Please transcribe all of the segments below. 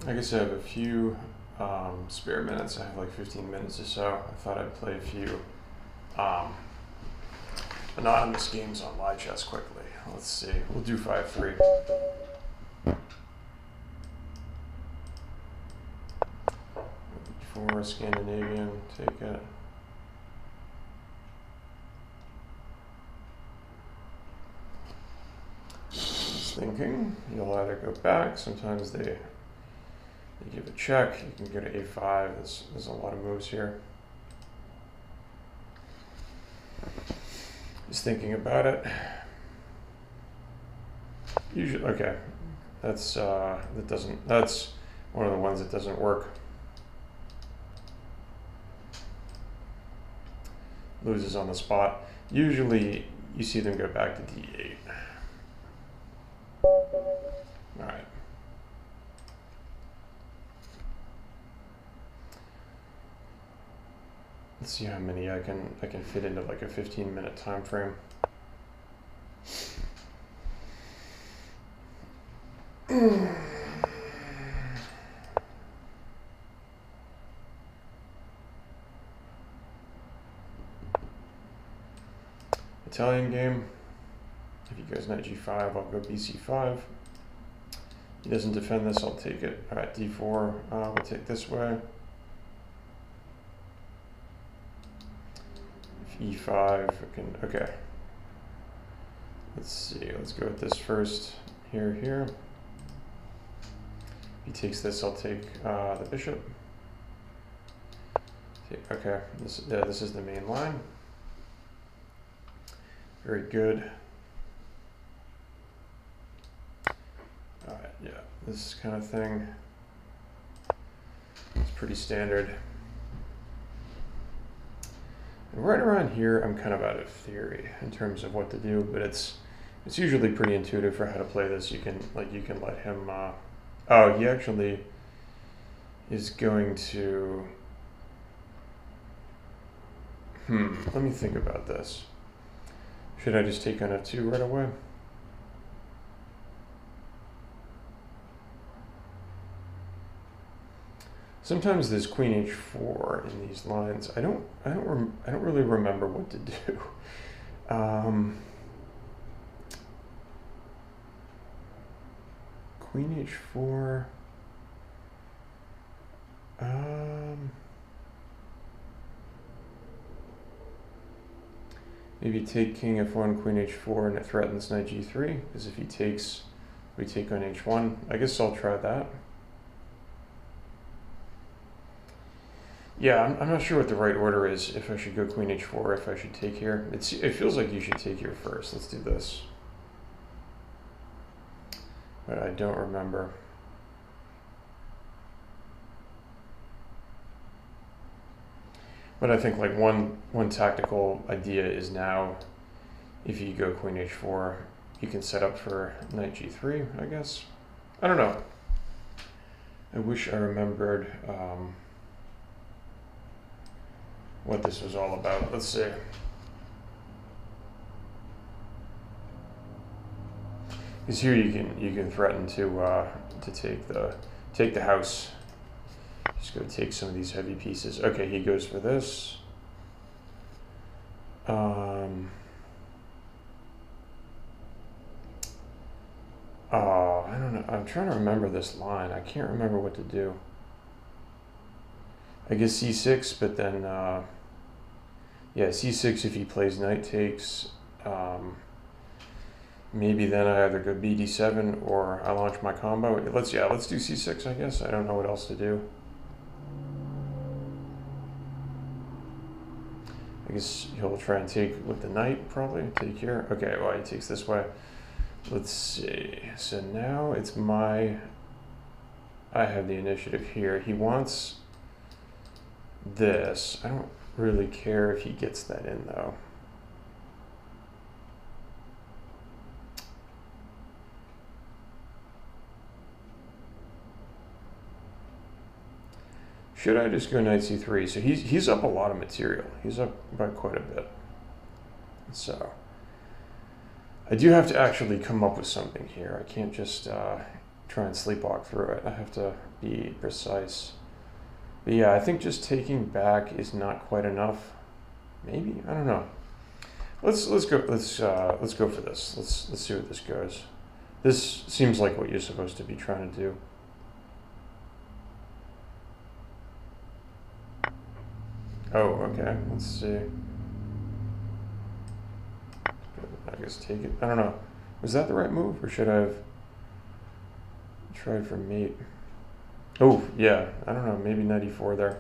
I guess I have a few spare minutes. I have like 15 minutes or so. I thought I'd play a few um, anonymous games on lichess quickly. Let's see. We'll do 5-3. For Scandinavian, take it. Just thinking, you'll either go back. Sometimes they give a check. You can go to a5. There's a lot of moves here. Just thinking about it. Usually, okay. That's That's one of the ones that doesn't work. Loses on the spot. Usually, you see them go back to d8. All right. Let's see how many I can fit into like a 15-minute time frame. Italian game. If he goes knight g5, I'll go bc5. He doesn't defend this, I'll take it. All right, d4, we'll take this way. If e5, okay. Let's see, let's go with this first. Here. If he takes this, I'll take the bishop. Okay, this is the main line. Very good. All right, yeah, this kind of thing is pretty standard. And right around here, I'm kind of out of theory in terms of what to do, but it's usually pretty intuitive for how to play this. You can let him. Oh, he actually is going to. Let me think about this. Should I just take on f2 right away? Sometimes there's queen h4 in these lines. I don't really remember what to do. Queen h4. Maybe take king f1, queen h4, and it threatens knight g3, because if he takes, we take on h1. I guess I'll try that. Yeah, I'm not sure what the right order is, if I should go queen h4, if I should take here. It feels like you should take here first. Let's do this. But I don't remember. But I think like one tactical idea is now, if you go queen h4, you can set up for knight g3, I guess. I don't know. I wish I remembered what this was all about. Let's see. Because here you can threaten to take the house. Just go take some of these heavy pieces. Okay, he goes for this. Oh, I don't know. I'm trying to remember this line. I can't remember what to do. I guess c6, but then, yeah, c6 if he plays knight takes. Maybe then I either go bd7 or I launch my combo. Let's do c6, I guess. I don't know what else to do. I guess he'll try and take with the knight, probably. Take here. Okay, well, he takes this way. Let's see. So now it's I have the initiative here. He wants this. I don't really care if he gets that in, though. Should I just go knight c3? So he's up a lot of material. He's up by quite a bit. So I do have to actually come up with something here. I can't just try and sleepwalk through it. I have to be precise. But yeah, I think just taking back is not quite enough. Maybe, I don't know. Let's go for this. Let's see what this goes. This seems like what you're supposed to be trying to do. Oh, okay. Let's see. I guess take it. I don't know. Was that the right move, or should I have tried for mate? Oh, yeah. I don't know. Maybe 94 there.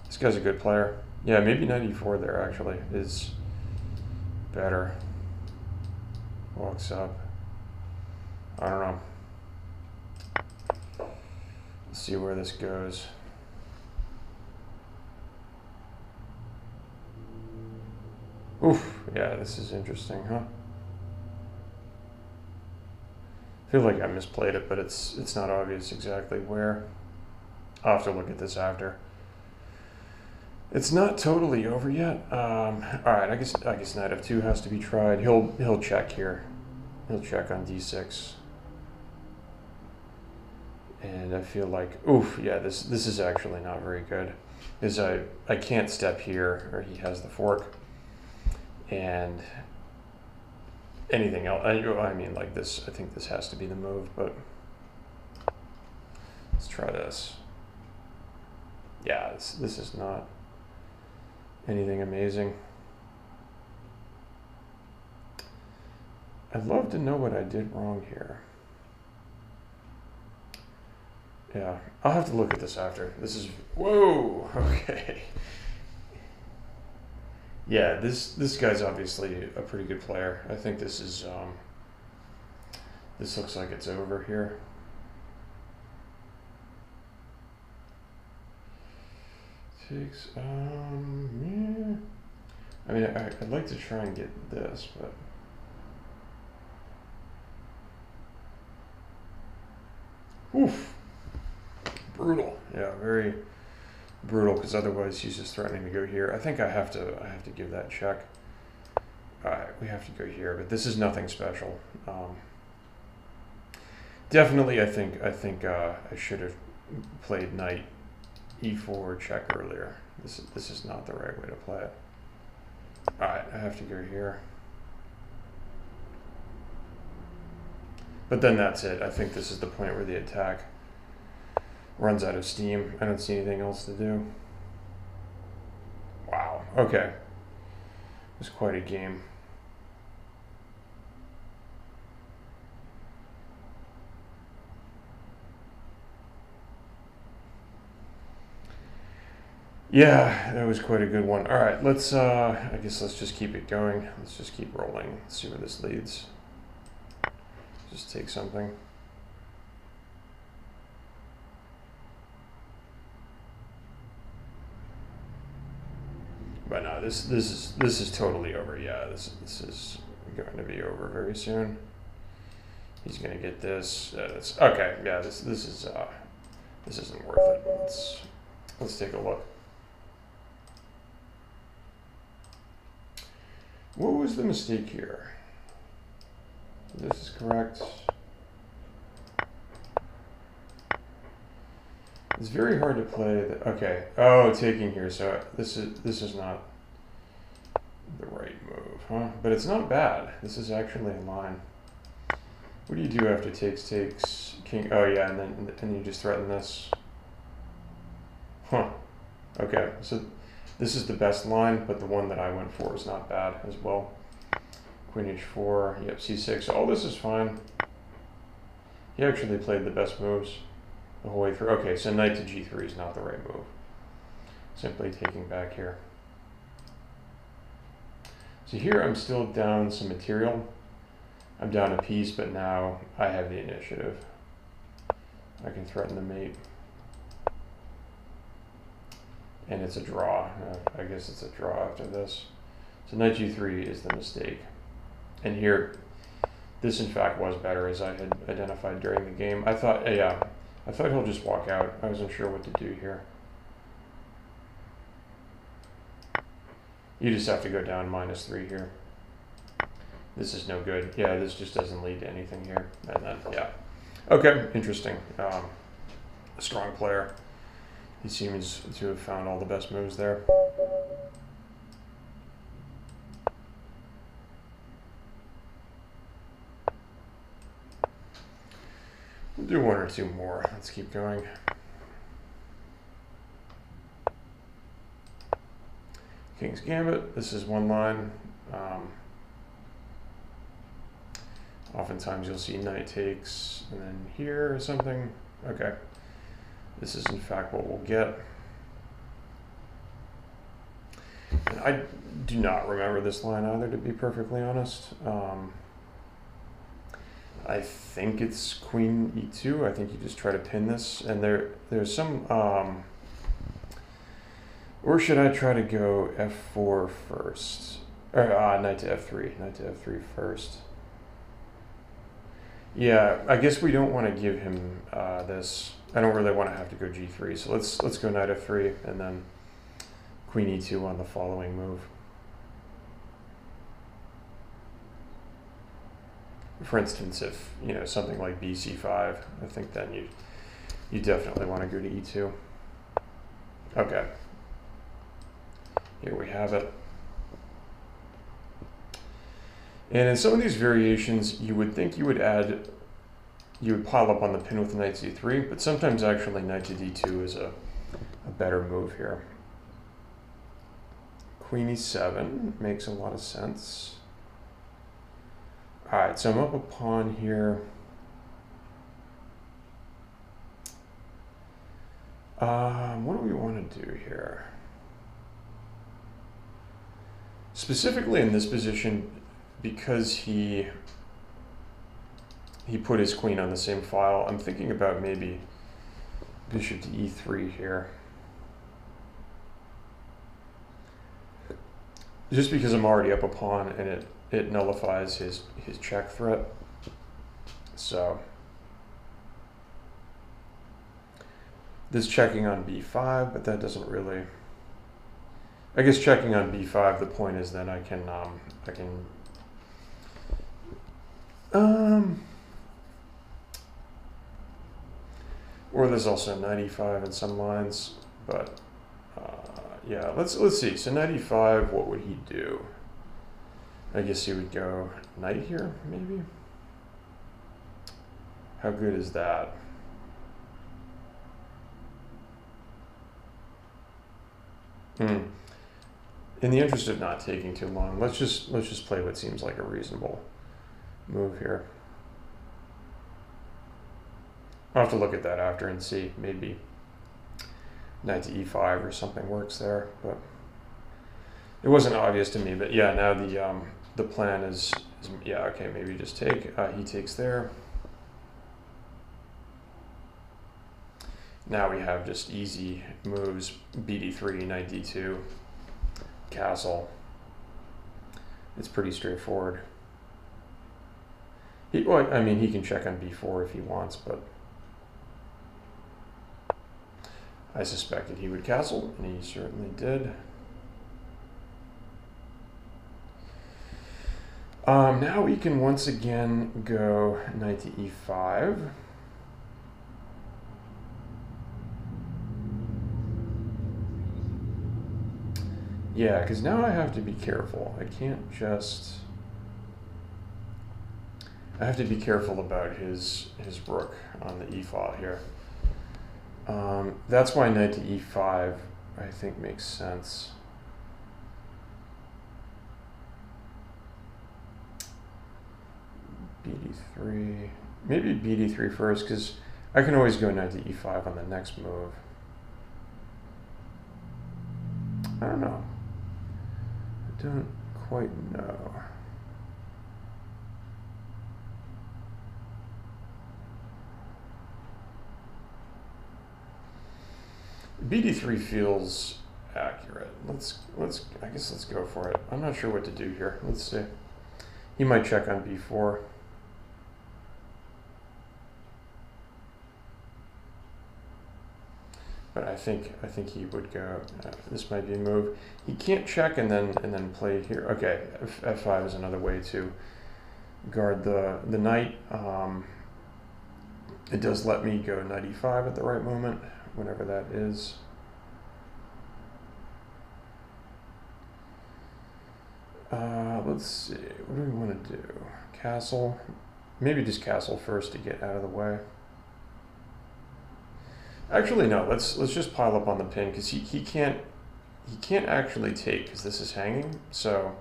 This guy's a good player. Yeah, maybe 94 there actually is better. Walks up. I don't know. Let's see where this goes. Oof, yeah, this is interesting, huh? I feel like I misplayed it, but it's not obvious exactly where. I'll have to look at this after. It's not totally over yet. All right, I guess knight f2 has to be tried. He'll check here. He'll check on d6. And I feel like, oof, yeah, this is actually not very good. Is I can't step here, or he has the fork. And anything else, I mean, like this, I think this has to be the move, but let's try this. Yeah, this is not anything amazing. I'd love to know what I did wrong here. Yeah, I'll have to look at this after. This is, whoa, okay. Yeah, this guy's obviously a pretty good player. I think this is, this looks like it's over here. Takes, yeah. I mean, I'd like to try and get this, but. Oof. Brutal. Yeah, very brutal, because otherwise he's just threatening to go here. I think I have to give that check. Alright, we have to go here, but this is nothing special. Definitely I think I should have played knight e4 check earlier. This is not the right way to play it. Alright, I have to go here. But then that's it. I think this is the point where the attack runs out of steam. I don't see anything else to do. Wow. Okay. It was quite a game. Yeah, that was quite a good one. All right, let's, I guess let's just keep it going. Let's just keep rolling. Let's see where this leads. Just take something. But no, this is totally over. Yeah, this is going to be over very soon. He's gonna get this. It's okay. Yeah, this isn't worth it. Let's take a look. What was the mistake here? This is correct. It's very hard to play. Okay. Oh, taking here. So this is not the right move, huh? But it's not bad. This is actually in line. What do you do after takes king? Oh yeah, and then you just threaten this. Huh. Okay. So this is the best line, but the one that I went for is not bad as well. Queen h4. Yep. c6. All this is fine. He actually played the best moves the whole way through. Okay, so knight to g3 is not the right move. Simply taking back here. So here I'm still down some material. I'm down a piece, but now I have the initiative. I can threaten the mate. And it's a draw. I guess it's a draw after this. So knight g3 is the mistake. And here, this in fact was better, as I had identified during the game. I thought, yeah, I thought he'll just walk out. I wasn't sure what to do here. You just have to go down -3 here. This is no good. Yeah, this just doesn't lead to anything here. And then, yeah. Okay, interesting. A strong player. He seems to have found all the best moves there. We'll do one or two more. Let's keep going. King's Gambit. This is one line. Oftentimes you'll see knight takes and then here or something. Okay. This is in fact what we'll get. And I do not remember this line either, to be perfectly honest. I think it's queen e2. I think you just try to pin this, and there's some. Or should I try to go f4 first? Or knight to f3. Knight to f3 first. Yeah, I guess we don't want to give him this. I don't really want to have to go g3, so let's go knight f3 and then queen e2 on the following move. For instance, if something like bc5, I think then you definitely want to go to e2. Okay. Here we have it. And in some of these variations, you would think you would pile up on the pin with knight c3, but sometimes actually knight to d2 is a better move here. Queen e7 makes a lot of sense. All right, so I'm up a pawn here. What do we want to do here? Specifically in this position, because he put his queen on the same file, I'm thinking about maybe bishop to e3 here. Just because I'm already up a pawn and it nullifies his check threat. So this checking on b5, but that doesn't really. I guess checking on b5. The point is then I can. Or there's also knight e5 in some lines, but yeah. Let's see. So knight e5. What would he do? I guess he would go knight here, maybe. How good is that? In the interest of not taking too long, let's just play what seems like a reasonable move here. I'll have to look at that after and see. Maybe knight to e5 or something works there, but it wasn't obvious to me. But yeah, now the plan is yeah, okay, maybe just take. He takes there. Now we have just easy moves: bd3, knight d2, castle. It's pretty straightforward. Well, I mean, he can check on b4 if he wants, but I suspected he would castle, and he certainly did. Now we can once again go knight to e5. Yeah, because now I have to be careful. I can't just. I have to be careful about his rook on the e file here. That's why knight to e5 I think makes sense. bd3, maybe bd3 first, because I can always go knight to e5 on the next move. I don't know. I don't quite know. bd3 feels accurate. I guess let's go for it. I'm not sure what to do here. Let's see. He might check on b4. But I think he would go. This might be a move. He can't check and then play here. Okay, f5 is another way to guard the knight. It does let me go knight e5 at the right moment, whenever that is. Let's see, what do we want to do? Castle, maybe just castle first to get out of the way. Actually, no, let's just pile up on the pin, because he can't actually take, because this is hanging, so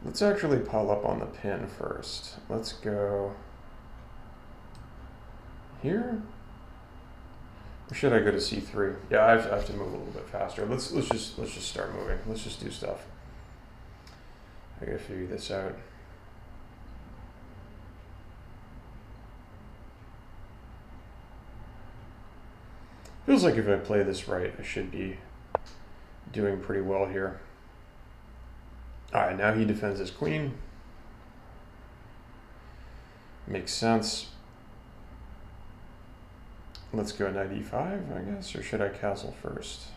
let's actually pile up on the pin first. Let's go here. Or should I go to c3? Yeah, I have to move a little bit faster. Let's just start moving. Let's just do stuff. I gotta figure this out. Feels like if I play this right, I should be doing pretty well here. All right, now he defends his queen. Makes sense. Let's go knight e5, I guess, or should I castle first?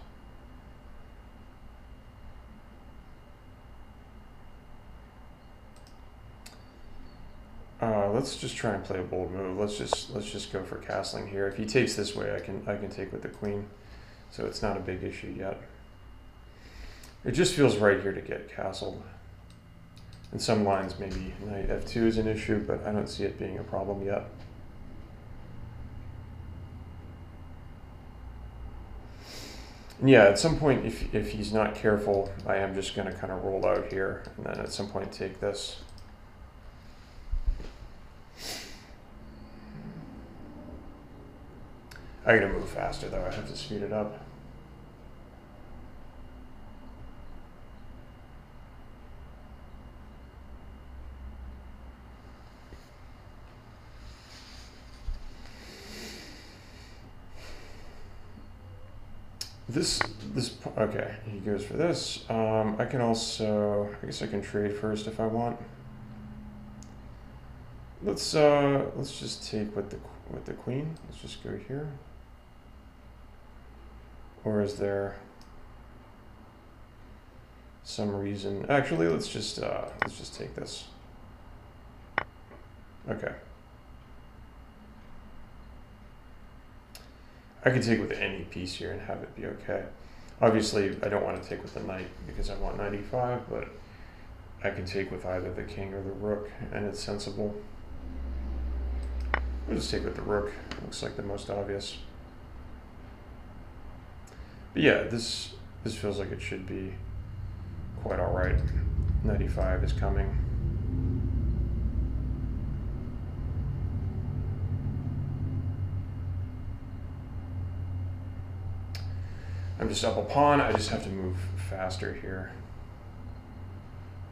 Let's just try and play a bold move. Let's just go for castling here. If he takes this way, I can take with the queen, so it's not a big issue yet. It just feels right here to get castled. In some lines, maybe knight f2 is an issue, but I don't see it being a problem yet. And yeah, at some point, if he's not careful, I am just going to kind of roll out here, and then at some point take this. I gotta move faster though, I have to speed it up. Okay, he goes for this. I can also, I guess I can trade first if I want. Let's just take with the queen. Let's just go here. Or is there some reason? Actually, let's just take this. Okay. I could take with any piece here and have it be okay. Obviously, I don't want to take with the knight because I want knight e5, but I can take with either the king or the rook, and it's sensible. I'll just take with the rook. Looks like the most obvious. But yeah, this feels like it should be quite all right. Knight e5 is coming. I'm just up a pawn. I just have to move faster here.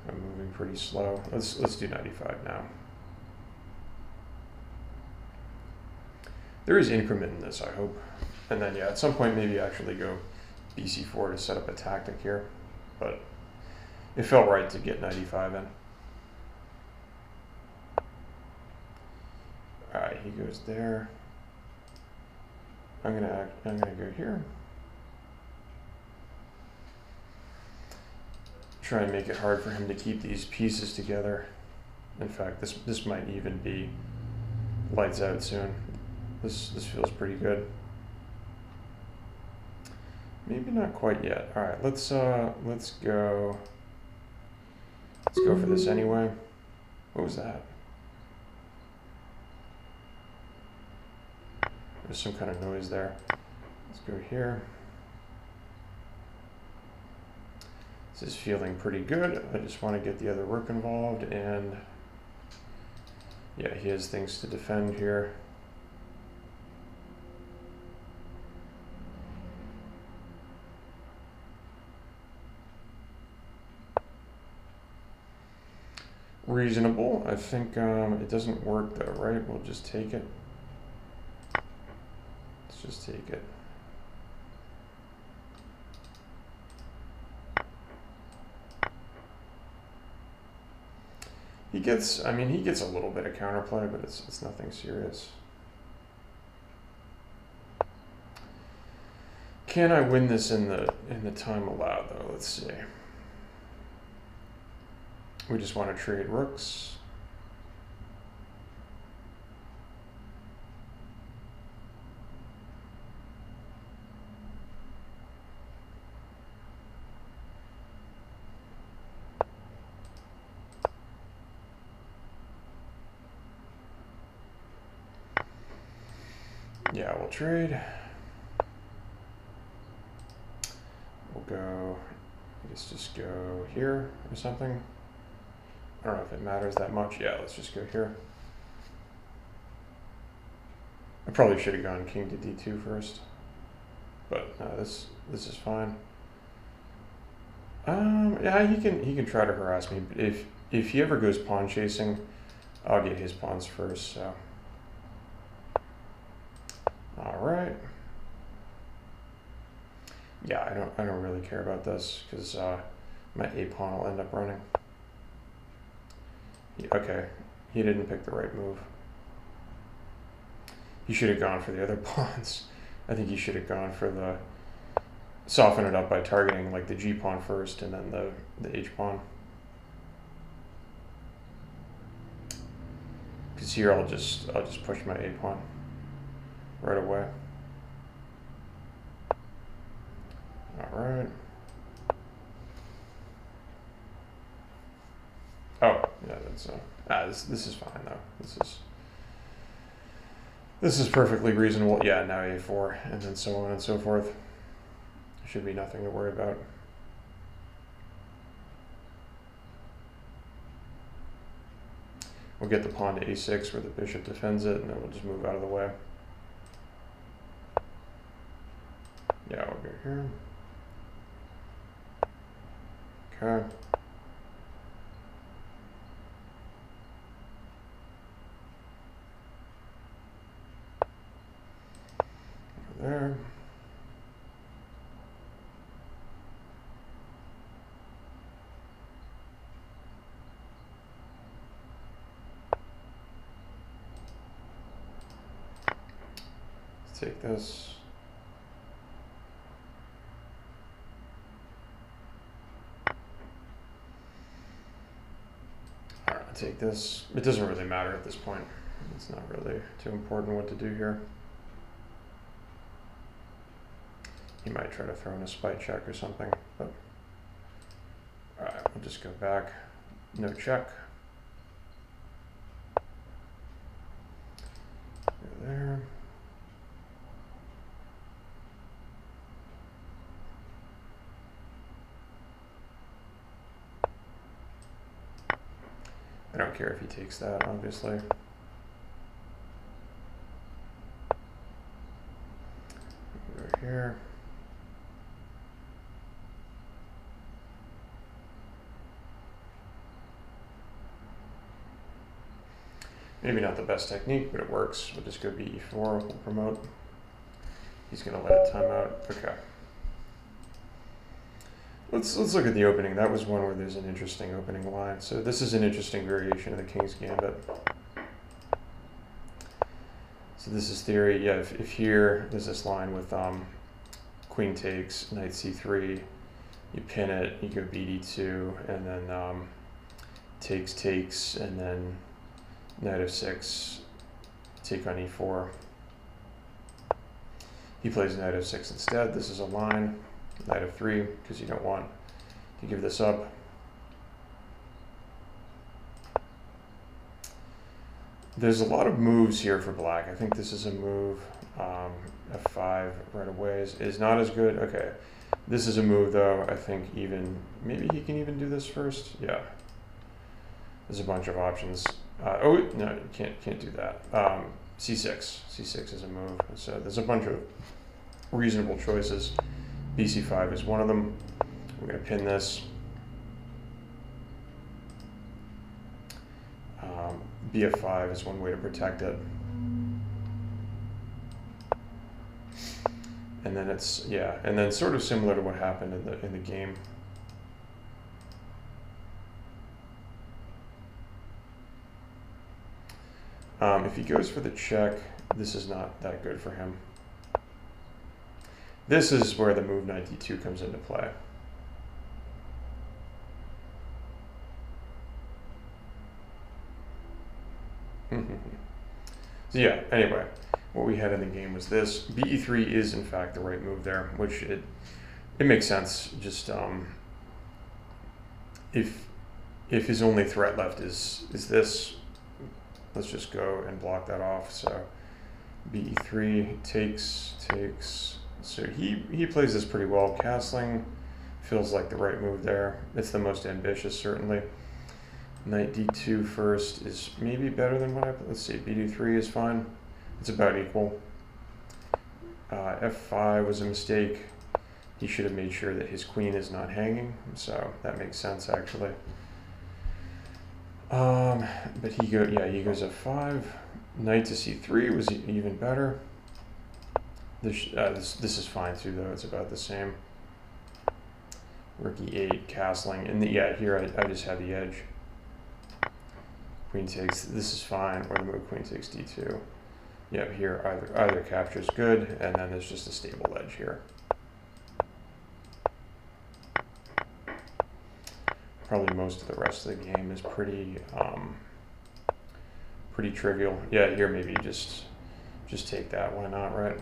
I'm moving pretty slow. Let's do knight e5 now. There is increment in this, I hope. And then, yeah, at some point, maybe actually go bc4 to set up a tactic here. But it felt right to get knight e5 in. All right, he goes there. I'm gonna go here. Try and make it hard for him to keep these pieces together. In fact, this might even be lights out soon. This feels pretty good. Maybe not quite yet. All right, let's go for this anyway. What was that? There's some kind of noise there. Let's go here. This is feeling pretty good. I just want to get the other rook involved, and yeah, he has things to defend here. Reasonable. I think it doesn't work though, right? We'll just take it. Let's just take it. He gets, I mean, he gets a little bit of counterplay, but it's nothing serious. Can I win this in the time allowed though? Let's see. We just want to trade rooks. Yeah, we'll trade. We'll go, I guess just go here or something. I don't know if it matters that much. Yeah, let's just go here. I probably should have gone king to d2 first, but no, this is fine. Yeah, he can try to harass me, but if he ever goes pawn chasing, I'll get his pawns first. So, all right. Yeah, I don't really care about this because my a pawn will end up running. Okay, he didn't pick the right move. He should have gone for the other pawns. I think he should have gone for the soften it up by targeting like the g pawn first and then the h pawn. Because here I'll just push my a pawn right away. All right. Oh yeah, that's this is fine though. This is perfectly reasonable. Yeah, now a4 and then so on and so forth. Should be nothing to worry about. We'll get the pawn to a6 where the bishop defends it, and then we'll just move out of the way. Yeah, we'll go here. Okay. Over there. Take this. All right, I'll take this. It doesn't really matter at this point. It's not really too important what to do here. He might try to throw in a spite check or something, but all right, we'll just go back. No check. Go there. I don't care if he takes that, obviously. Over here. Maybe not the best technique, but it works. We'll just go be4, we'll promote. He's gonna let it time out. Okay. Let's look at the opening. That was one where there's an interesting opening line. So this is an interesting variation of the King's Gambit. So this is theory. Yeah, if here there's this line with queen takes, knight c3, you pin it, you go bd2, and then takes, and then knight f6, take on e4. He plays knight f6 instead. This is a line. Knight f3, because you don't want to give this up. There's a lot of moves here for black. I think this is a move. F5 right away is not as good. Okay, this is a move though. I think even, maybe he can even do this first. Yeah, there's a bunch of options. Oh no, you can't do that. C6 is a move. So there's a bunch of reasonable choices. BC5 is one of them. We're going to pin this. BF5 is one way to protect it. And then it's, yeah, and then sort of similar to what happened in the game. If he goes for the check, this is not that good for him. This is where the move knight d2 comes into play. So yeah, anyway, what we had in the game was this. BE3 is in fact the right move there, which it makes sense. Just if his only threat left is this, let's just go and block that off. So BE3 takes. So he plays this pretty well. Castling feels like the right move there. It's the most ambitious, certainly. Knight D2 first is maybe better than what let's see, BD3 is fine. It's about equal. F5 was a mistake. He should have made sure that his queen is not hanging, so that makes sense actually. But he goes F5. Knight to C3 was even better. This is fine too, though. It's about the same. Rook E8, castling, and here I just have the edge. Queen takes. This is fine, or the move queen takes D2. Yeah, here either capture is good, and then there's just a stable edge here. Probably most of the rest of the game is pretty trivial. Yeah, here maybe just take that. Why not, right?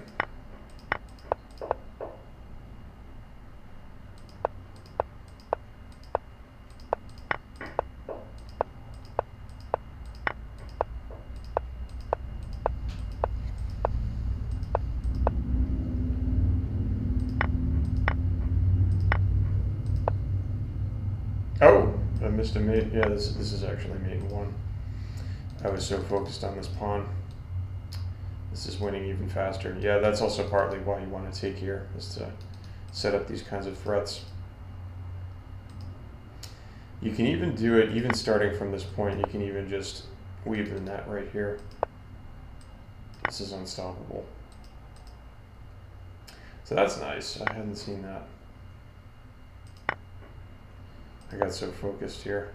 Oh, I missed a mate. Yeah, this is actually mate 1. I was so focused on this pawn. This is winning even faster. Yeah, that's also partly why you want to take here, is to set up these kinds of threats. You can even do it, even starting from this point, you can even just weave the net right here. This is unstoppable. So that's nice. I hadn't seen that. I got so focused here.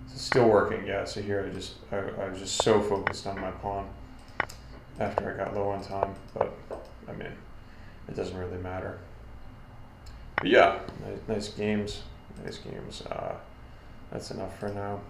It's still working, yeah. So here I was just so focused on my pawn after I got low on time, but I mean, it doesn't really matter. But yeah, nice games. Nice games. That's enough for now.